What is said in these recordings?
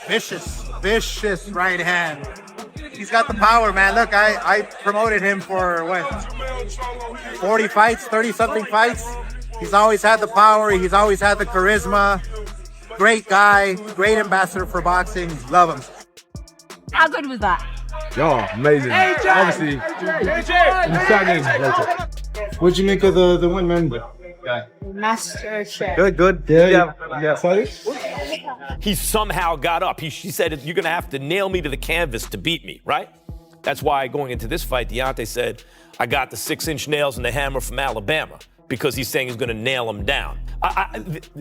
Vicious right hand. He's got the power, man. Look, I promoted him for, 40 fights, 30-something fights. He's always had the power. He's always had the charisma. Great guy, great ambassador for boxing. Love him. How good was that? Oh, amazing. Obviously, What'd you make of the win, man? Master chef. Good. Yeah. He somehow got up. She said, you're going to have to nail me to the canvas to beat me, right? That's why going into this fight, Deontay said, I got the 6-inch nails and the hammer from Alabama, because he's saying he's going to nail him down.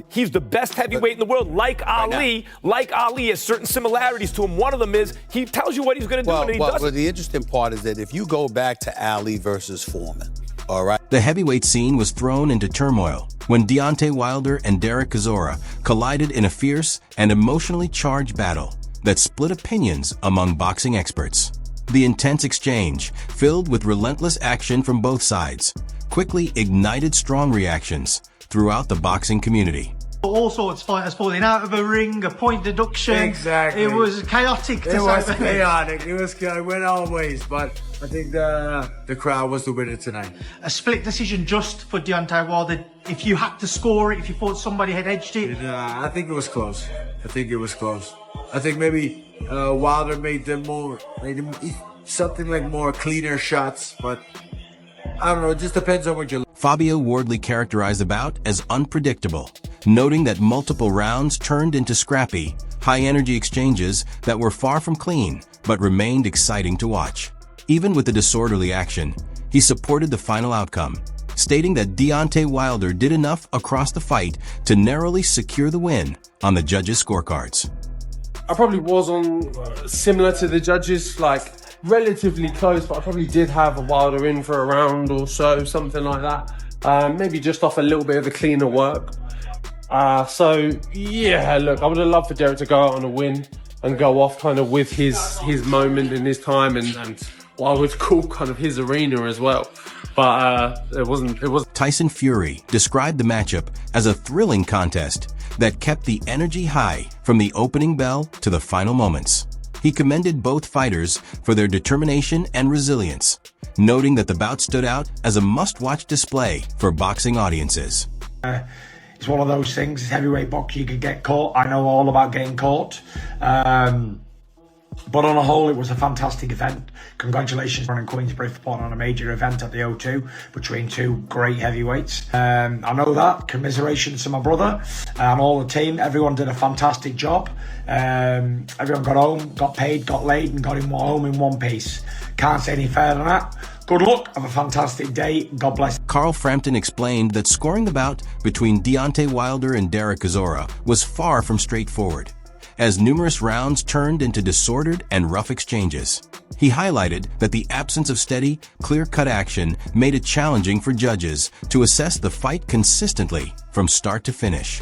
He's the best heavyweight in the world, like Ali. Like Ali has certain similarities to him. One of them is he tells you what he's going to do and he doesn't. Well, the interesting part is that if you go back to Ali versus Foreman, all right? The heavyweight scene was thrown into turmoil when Deontay Wilder and Derek Chisora collided in a fierce and emotionally charged battle that split opinions among boxing experts. The intense exchange, filled with relentless action from both sides, quickly ignited strong reactions throughout the boxing community. All sorts of fighters falling out of a ring, a point deduction. Exactly. It was chaotic. It was chaotic. It went all ways, but I think the crowd was the winner tonight. A split decision just for Deontay Wilder. If you had to score it, if you thought somebody had edged it. I think it was close. I think maybe Wilder made him something like more cleaner shots, but I don't know. It just depends on what you. Fabio Wardley characterized the bout as unpredictable, noting that multiple rounds turned into scrappy, high-energy exchanges that were far from clean, but remained exciting to watch. Even with the disorderly action, he supported the final outcome, stating that Deontay Wilder did enough across the fight to narrowly secure the win on the judges' scorecards. I probably was on similar to the judges, like relatively close, but I probably did have a Wilder in for a round or so, something like that. Maybe just off a little bit of the cleaner work. So yeah, look, I would have loved for Derek to go out on a win and go off kind of with his moment in his time and what I would call kind of his arena as well. But it wasn't. Tyson Fury described the matchup as a thrilling contest that kept the energy high from the opening bell to the final moments. He commended both fighters for their determination and resilience, noting that the bout stood out as a must-watch display for boxing audiences. It's one of those things, it's heavyweight boxing, you can get caught. I know all about getting caught. But on a whole, it was a fantastic event. Congratulations running Queensbury for putting on a major event at the O2 between two great heavyweights. I know that. Commiserations to my brother and all the team. Everyone did a fantastic job. Everyone got home, got paid, got laid, and got home in one piece. Can't say any fairer than that. Good luck. Have a fantastic day. God bless. Carl Frampton explained that scoring the bout between Deontay Wilder and Derek Chisora was far from straightforward, as numerous rounds turned into disordered and rough exchanges. He highlighted that the absence of steady, clear-cut action made it challenging for judges to assess the fight consistently from start to finish.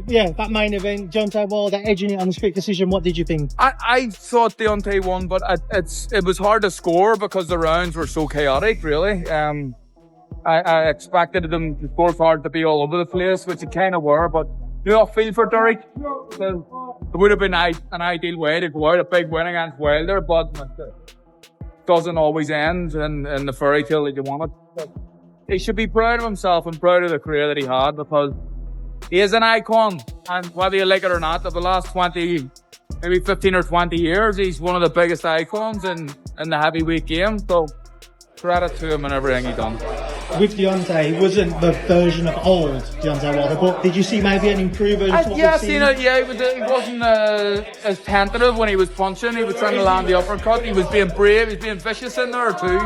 Yeah, that main event, Deontay Wilder edging it on the split decision. What did you think? I thought Deontay won, but it was hard to score because the rounds were so chaotic, really. I expected them to score hard to be all over the place, which it kind of were, but you know, I feel for Derek. It would have been an ideal way to go out, a big win against Wilder, but it doesn't always end in the fairy tale that you want it. But he should be proud of himself and proud of the career that he had, because he is an icon, and whether you like it or not, of the last 20, maybe 15 or 20 years, he's one of the biggest icons in the heavyweight game, so credit to him and everything he done. With Deontay, he wasn't the version of old Deontay Wilder, but did you see maybe an improvement? Yeah, I've seen it. Yeah, he wasn't as tentative when he was punching. He was trying to land the uppercut. He was being brave. He was being vicious in there too.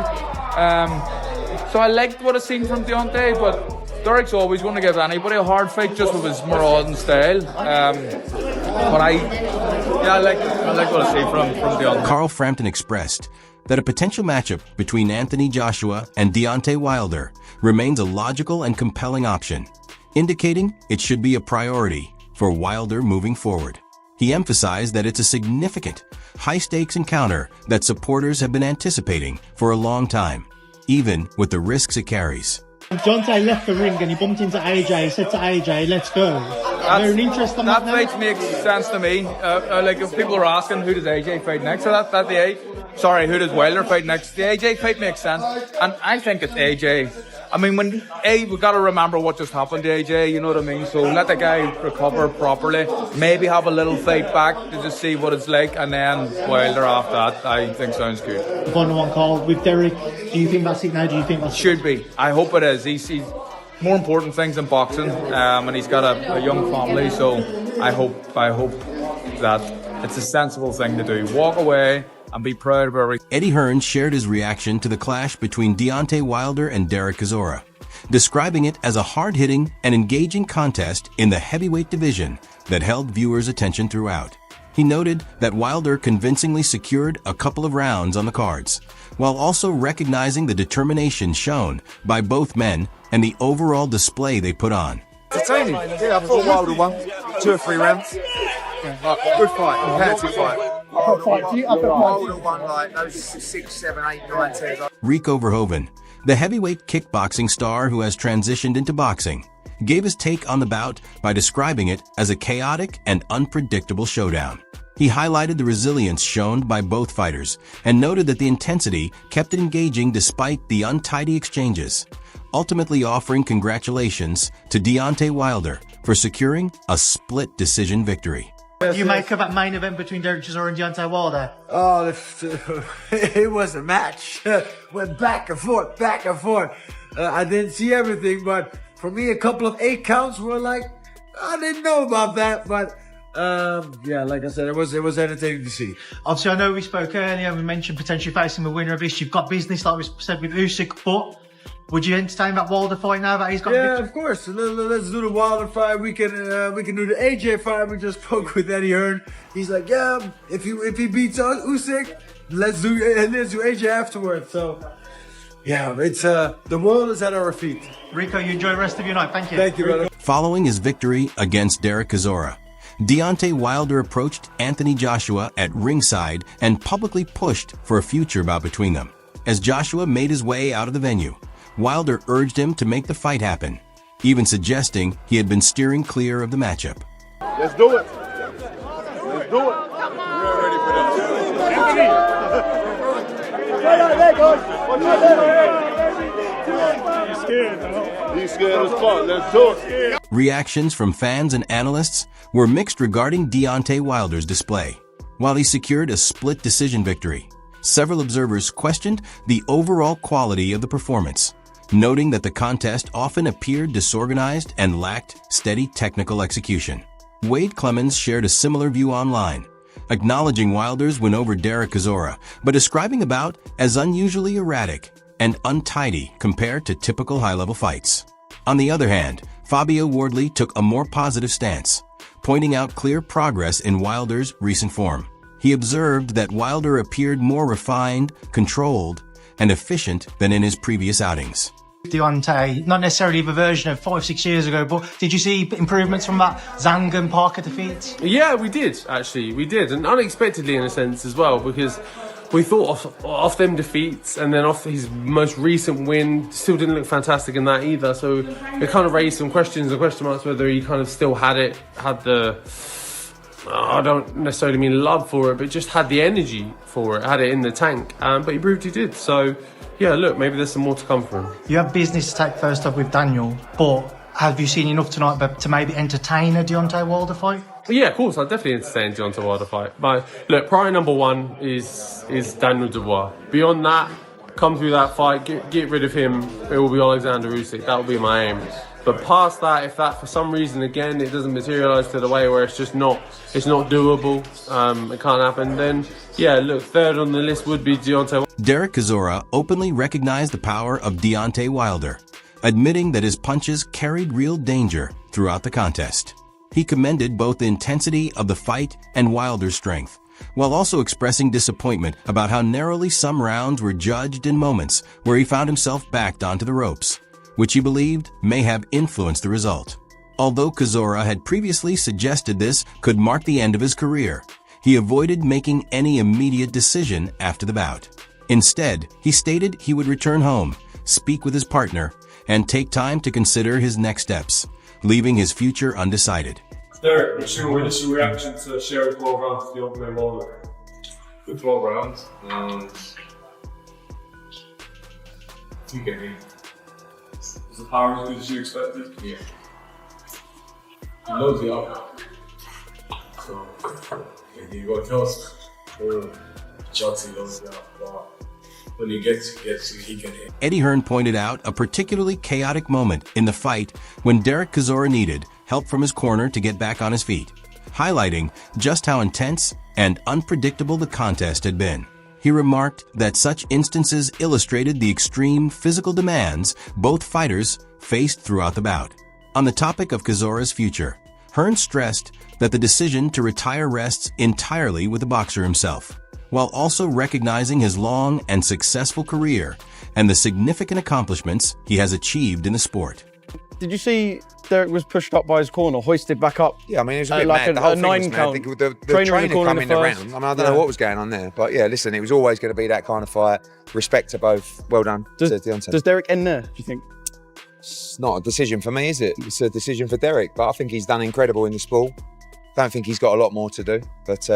So I liked what I seen from Deontay, but Derek's always going to give anybody a hard fight just with his marauding style. But I like what I see from Deontay. Carl Frampton expressed that a potential matchup between Anthony Joshua and Deontay Wilder remains a logical and compelling option, indicating it should be a priority for Wilder moving forward. He emphasized that it's a significant, high-stakes encounter that supporters have been anticipating for a long time, even with the risks it carries. Deontay left the ring and he bumped into AJ, he said to AJ, let's go. there an interest on that now? fight makes sense to me. Like if people are asking who does AJ fight next, so that's who does Wilder fight next? The AJ fight makes sense, and I think it's AJ. I mean, we've got to remember what just happened to AJ, you know what I mean? So let the guy recover properly, maybe have a little fight back to just see what it's like, and then Wilder after that, I think sounds good. The 1-1 call with Derek, do you think that's it now? Do you think that's should be? I hope it is. He's more important things in boxing, and he's got a young family, so I hope that it's a sensible thing to do. Walk away and be proud of everything. Eddie Hearn shared his reaction to the clash between Deontay Wilder and Derek Chisora, describing it as a hard-hitting and engaging contest in the heavyweight division that held viewers' attention throughout. He noted that Wilder convincingly secured a couple of rounds on the cards, while also recognizing the determination shown by both men and the overall display they put on. Entertaining. Yeah, I thought Wilder won 2 or 3 rounds. Yeah, good fight, competitive fight. Wilder won like those 6, 7, 8, 9, 10. Rico Verhoeven, the heavyweight kickboxing star who has transitioned into boxing, gave his take on the bout by describing it as a chaotic and unpredictable showdown. He highlighted the resilience shown by both fighters and noted that the intensity kept it engaging despite the untidy exchanges, ultimately offering congratulations to Deontay Wilder for securing a split decision victory. You make of that main event between Derek Chisora and Deontay Wilder? Oh, it was a match. Went back and forth, back and forth. I didn't see everything, but for me, a couple of 8 counts were like, I didn't know about that, but yeah, like I said, it was entertaining to see. Obviously, I know we spoke earlier, we mentioned potentially facing the winner of this. You've got business, like we said, with Usyk, but would you entertain that Wilder fight now that he's got? Yeah, of course. Let's do the Wilder fight. We can do the AJ fight. We just spoke with Eddie Hearn. He's like, yeah, if he beats Usyk, let's do AJ afterwards. So yeah, it's the world is at our feet. Rico, you enjoy the rest of your night. Thank you. Thank you, brother. Following his victory against Derek Chisora, Deontay Wilder approached Anthony Joshua at ringside and publicly pushed for a future bout between them. As Joshua made his way out of the venue, Wilder urged him to make the fight happen, even suggesting he had been steering clear of the matchup. Let's do it. Let's do it. We're ready for that. He's scared as fuck. Let's do it. Reactions from fans and analysts were mixed regarding Deontay Wilder's display. While he secured a split decision victory, several observers questioned the overall quality of the performance, noting that the contest often appeared disorganized and lacked steady technical execution. Wade Clemens shared a similar view online, acknowledging Wilder's win over Derek Chisora, but describing the bout as unusually erratic and untidy compared to typical high-level fights. On the other hand, Fabio Wardley took a more positive stance, pointing out clear progress in Wilder's recent form. He observed that Wilder appeared more refined, controlled, and efficient than in his previous outings. Deontay, not necessarily the version of 5-6 years ago, but did you see improvements from that Zhang and Parker defeats? Yeah, we did, actually. We did, and unexpectedly in a sense as well, because we thought off them defeats and then off his most recent win, still didn't look fantastic in that either. So it kind of raised some questions and question marks whether he kind of still had the, I don't necessarily mean love for it, but just had the energy for it, had it in the tank. But he proved he did. So yeah, look, maybe there's some more to come from him. You have business to take first up with Daniel, but have you seen enough tonight to maybe entertain a Deontay Wilder fight? Yeah, of course, I'd definitely entertain Deontay Wilder fight. But look, priority number 1 is Daniel Dubois. Beyond that, come through that fight, get rid of him. It will be Alexander Usyk. That will be my aim. But past that, if that for some reason again it doesn't materialise to the way where it's not doable, it can't happen, then yeah, look, third on the list would be Deontay. Derek Chisora openly recognized the power of Deontay Wilder, admitting that his punches carried real danger throughout the contest. He commended both the intensity of the fight and Wilder's strength, while also expressing disappointment about how narrowly some rounds were judged in moments where he found himself backed onto the ropes, which he believed may have influenced the result. Although Chisora had previously suggested this could mark the end of his career, he avoided making any immediate decision after the bout. Instead, he stated he would return home, speak with his partner, and take time to consider his next steps, leaving his future undecided. Derek, what's your initial reaction to sharing 12 rounds with Deontay Wilder? The 12 rounds, you get me. Was the power as good as you expected? Yeah. He loads you up. So, you got to tell us, Chelsea loads you up. But when he gets he can hit. Eddie Hearn pointed out a particularly chaotic moment in the fight when Derek Chisora needed help from his corner to get back on his feet, highlighting just how intense and unpredictable the contest had been. He remarked that such instances illustrated the extreme physical demands both fighters faced throughout the bout. On the topic of Chisora's future, Hearn stressed that the decision to retire rests entirely with the boxer himself, while also recognizing his long and successful career and the significant accomplishments he has achieved in the sport. Did you see Derek was pushed up by his corner, hoisted back up? Yeah, I mean, it was a bit mad. The whole thing was mad. I think the trainer coming around. I mean, I don't know what was going on there. But yeah, listen, it was always going to be that kind of fight. Respect to both. Well done to Deontay. Does Derek end there, do you think? It's not a decision for me, is it? It's a decision for Derek. But I think he's done incredible in the sport. Don't think he's got a lot more to do. But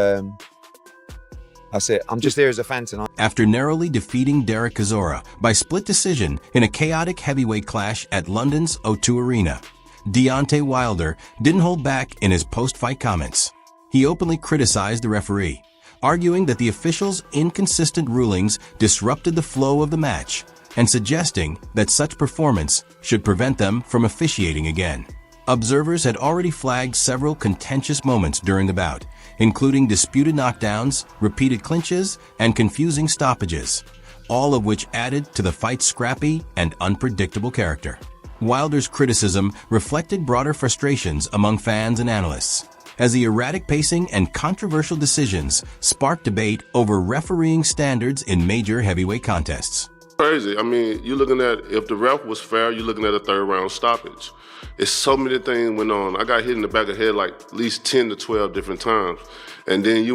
that's it. I'm just here as a fan tonight. After narrowly defeating Derek Chisora by split decision in a chaotic heavyweight clash at London's O2 Arena, Deontay Wilder didn't hold back in his post-fight comments. He openly criticized the referee, arguing that the officials' inconsistent rulings disrupted the flow of the match and suggesting that such performance should prevent them from officiating again. Observers had already flagged several contentious moments during the bout, including disputed knockdowns, repeated clinches, and confusing stoppages, all of which added to the fight's scrappy and unpredictable character. Wilder's criticism reflected broader frustrations among fans and analysts, as the erratic pacing and controversial decisions sparked debate over refereeing standards in major heavyweight contests. Crazy. I mean, you're looking at, if the ref was fair, you're looking at a third round stoppage. It's so many things went on. I got hit in the back of the head like at least 10 to 12 different times. And then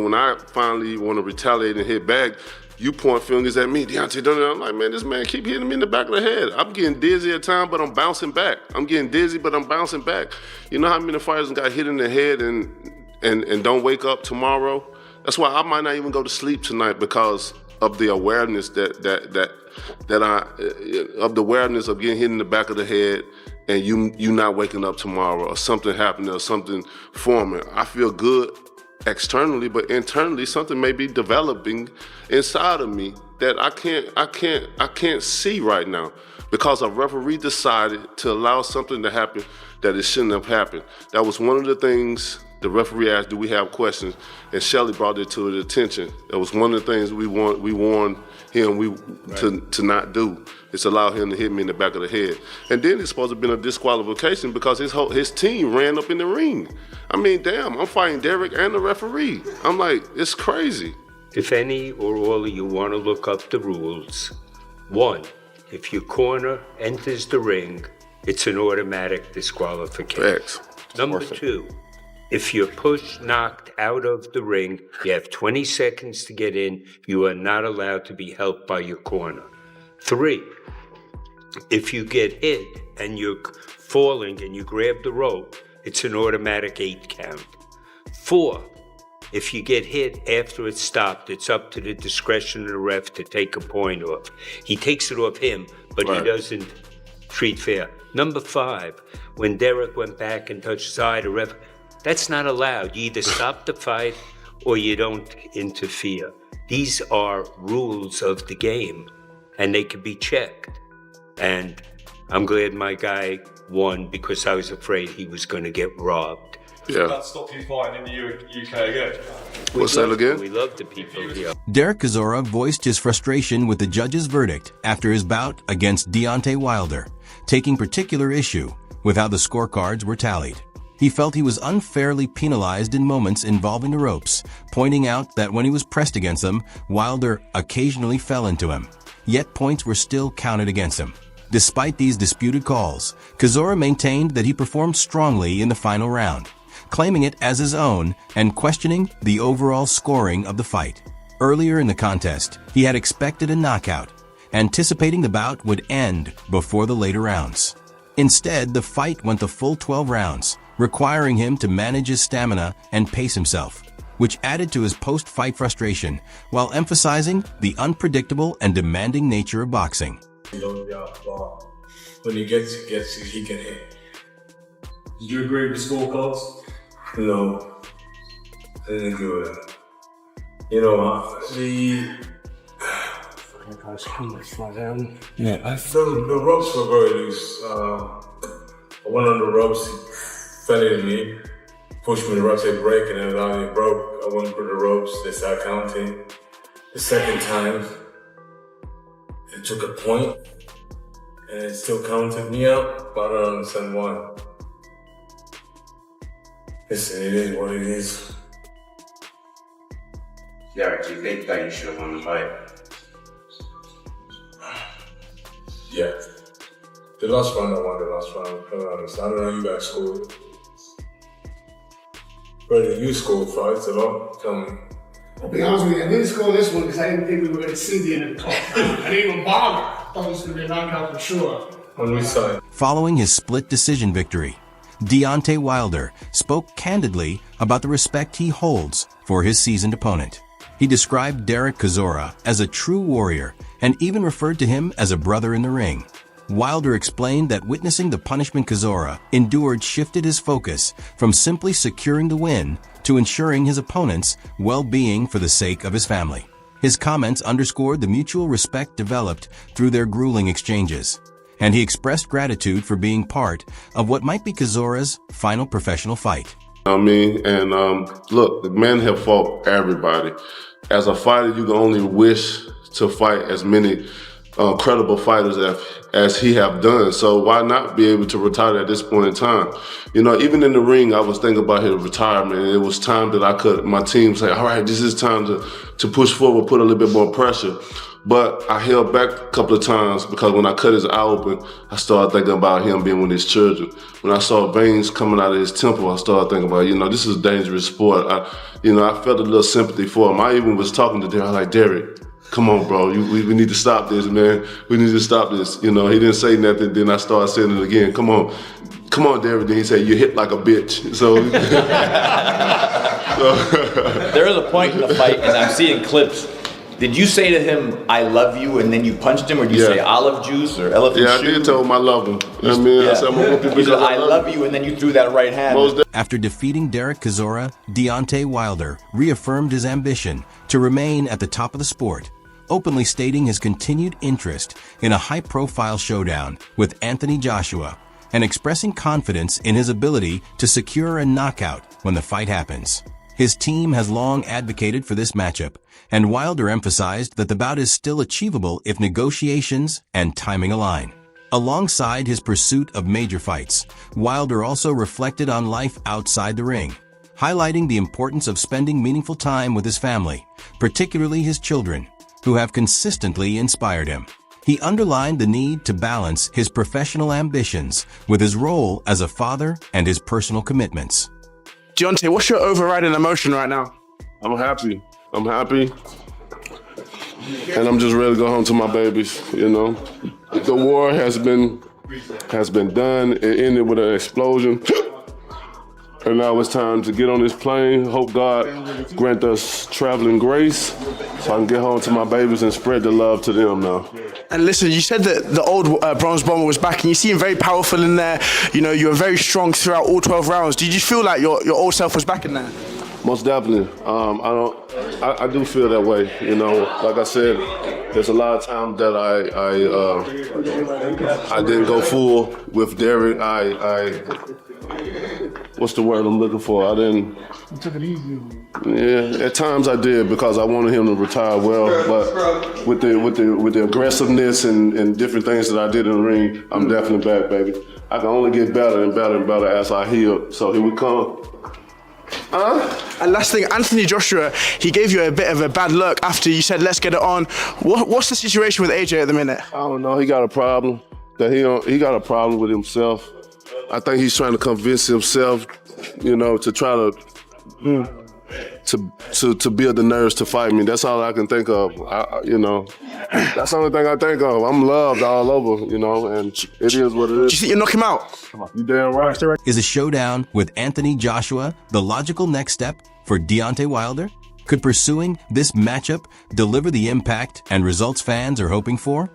when I finally want to retaliate and hit back, you point fingers at me, Deontay, don't you? I'm like, man, this man keep hitting me in the back of the head. I'm getting dizzy at times, but I'm bouncing back. I'm getting dizzy, but I'm bouncing back. You know how many fighters got hit in the head and don't wake up tomorrow? That's why I might not even go to sleep tonight, because of the awareness of the awareness of getting hit in the back of the head and you not waking up tomorrow, or something happening, or something forming. I feel good externally, but internally something may be developing inside of me that I can't see right now, because a referee decided to allow something to happen that it shouldn't have happened. That was one of the things the referee asked, do we have questions? And Shelley brought it to his attention. That was one of the things we warned him to not do. It's allow him to hit me in the back of the head. And then it's supposed to have been a disqualification because his team ran up in the ring. I mean, damn, I'm fighting Derek and the referee. I'm like, it's crazy. If any or all of you want to look up the rules, 1, if your corner enters the ring, it's an automatic disqualification. Number 2, if you're pushed, knocked out of the ring, you have 20 seconds to get in. You are not allowed to be helped by your corner. 3, if you get hit and you're falling and you grab the rope, it's an automatic 8 count. 4, if you get hit after it's stopped, it's up to the discretion of the ref to take a point off. He takes it off him, but he doesn't treat fair. Number 5, when Derek went back and touched his eye, the ref, that's not allowed. You either stop the fight or you don't interfere. These are rules of the game, and they can be checked. And I'm glad my guy won, because I was afraid he was going to get robbed. Yeah. That stopped you fighting in the UK again? What's that again? We love the people here. Derek Chisora voiced his frustration with the judge's verdict after his bout against Deontay Wilder, taking particular issue with how the scorecards were tallied. He felt he was unfairly penalized in moments involving the ropes, pointing out that when he was pressed against them, Wilder occasionally fell into him, yet points were still counted against him. Despite these disputed calls, Chisora maintained that he performed strongly in the final round, claiming it as his own and questioning the overall scoring of the fight. Earlier in the contest, he had expected a knockout, anticipating the bout would end before the later rounds. Instead, the fight went the full 12 rounds, requiring him to manage his stamina and pace himself, which added to his post-fight frustration while emphasizing the unpredictable and demanding nature of boxing. When he gets, he can hit. Did you agree with the scorecards? No, I didn't agree with that. You know, I felt the ropes were very loose. I went on the ropes, he fell into me, pushed me, the ropes, they break, and then it broke. I went through the ropes, they started counting. The second time, it took a point, and it still counted me out, but I don't understand why. Listen, it is what it is. Derek, do you think that you should have won the fight? Yeah. The last round, I won the last round. I don't know how you guys scored. But you scored fights a lot. Tell me. I'll be honest with you, I didn't score this one because I didn't think we were going to see the end of the top. I didn't even bother. I thought it was going to be a knockout for sure. On which side? Following his split decision victory, Deontay Wilder spoke candidly about the respect he holds for his seasoned opponent. He described Derek Chisora as a true warrior and even referred to him as a brother in the ring. Wilder explained that witnessing the punishment Chisora endured shifted his focus from simply securing the win to ensuring his opponent's well-being for the sake of his family. His comments underscored the mutual respect developed through their grueling exchanges, and he expressed gratitude for being part of what might be Chisora's final professional fight. I mean, and look, the men have fought everybody. As a fighter, you can only wish to fight as many credible fighters as he have done. So why not be able to retire at this point in time? You know, even in the ring, I was thinking about his retirement. And it was time that my team say, all right, this is time to push forward, put a little bit more pressure. But I held back a couple of times because when I cut his eye open, I started thinking about him being with his children. When I saw veins coming out of his temple, I started thinking about, you know, this is a dangerous sport. I felt a little sympathy for him. I even was talking to Derek, I was like, Derek, come on, bro, we need to stop this, man. We need to stop this. You know, he didn't say nothing, then I started saying it again. Come on, Derek. Then he said, you hit like a bitch. So. There is a point in the fight, and I'm seeing clips. Did you say to him, I love you, and then you punched him, or did you say olive juice or elephant shoe? Yeah, I did tell him I love him. I mean, I said, I'm gonna whoop you because I love you, and then you threw that right hand. After defeating Derek Chisora, Deontay Wilder reaffirmed his ambition to remain at the top of the sport, openly stating his continued interest in a high-profile showdown with Anthony Joshua and expressing confidence in his ability to secure a knockout when the fight happens. His team has long advocated for this matchup, and Wilder emphasized that the bout is still achievable if negotiations and timing align. Alongside his pursuit of major fights, Wilder also reflected on life outside the ring, highlighting the importance of spending meaningful time with his family, particularly his children, who have consistently inspired him. He underlined the need to balance his professional ambitions with his role as a father and his personal commitments. Deontay, what's your overriding emotion right now? I'm happy. And I'm just ready to go home to my babies, you know. The war has been done. It ended with an explosion. And now it's time to get on this plane. Hope God grant us traveling grace so I can get home to my babies and spread the love to them now. And listen, you said that the old Bronze Bomber was back and you seem very powerful in there. You know, you were very strong throughout all 12 rounds. Did you feel like your old self was back in there? Most definitely. I do feel that way. You know, like I said, there's a lot of times that I didn't go full with Derek. What's the word I'm looking for? I didn't. You took it easy. Yeah, at times I did because I wanted him to retire well. But with the aggressiveness and different things that I did in the ring, I'm definitely back, baby. I can only get better and better and better as I heal. So here we come. And last thing, Anthony Joshua, he gave you a bit of a bad look after you said, let's get it on. What's the situation with AJ at the minute? I don't know. He got a problem. He got a problem with himself. I think he's trying to convince himself, you know, to try to to build the nerves to fight me. That's all I can think of. That's the only thing I think of. I'm loved all over, and it is what it is. Do you think you'll knock him out? Come on. You damn right. Is a showdown with Anthony Joshua the logical next step for Deontay Wilder? Could pursuing this matchup deliver the impact and results fans are hoping for?